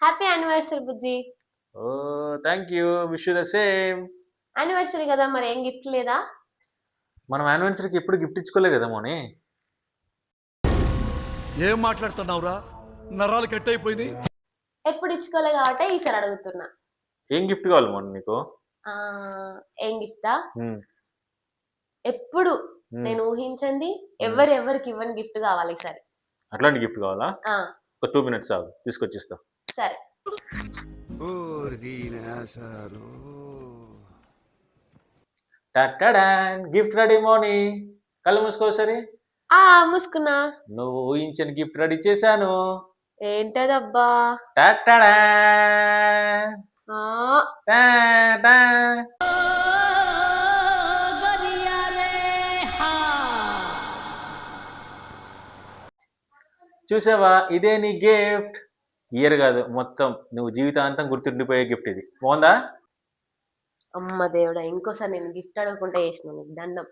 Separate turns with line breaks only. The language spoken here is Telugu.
హ్యాపీ యానివర్సరీ బుజ్జి.
Oh thank you, wish you the same.
Anniversary కదా, మరి ఏం గిఫ్ట్ లేదా?
మనం యానివర్సరీకి ఎప్పుడు గిఫ్ట్ ఇచ్చుకోలే కదా మోని.
ఏం మాట్లాడుతున్నావురా, నరాలు కట్ అయిపోయింది.
ఎప్పుడు ఇచ్చుకోలే కాబట్టి ఈసారి అడుగుతున్నా.
ఏం గిఫ్ట్ కావాలి మోని నీకు?
ఆ ఏం గిఫ్టా?
ఉమ్,
ఎప్పుడు
ఉమ్.
నేను ఊహించండి ఎవరికి ఇవ్వని గిఫ్ట్ కావాలి ఈసారి.
అట్లాంటి గిఫ్ట్ కావాలా?
ఆ
ఒక 2 minutes ఆగు, తీసుకొచ్చిస్తా.
సరే.
గిఫ్ట్ రెడీ మోని. కళ్ళు మూసుకో సరే.
ఆ మూసుకున్నా.
నువ్వు ఊహించిన గిఫ్ట్ రెడీ చేశాను.
ఏంటదబ్బా?
టాటాడా.
ఆ
టాటా. చూసావా, ఇదే నీ గిఫ్ట్. ఇయర్ కాదు, మొత్తం నువ్వు జీవితాంతం గుర్తుండిపోయే గిఫ్ట్ ఇది. బాగుందా?
అమ్మ దేవుడా, ఇంకోసారి నేను గిఫ్ట్ అడగకుండా చేసిన నీకు దండం.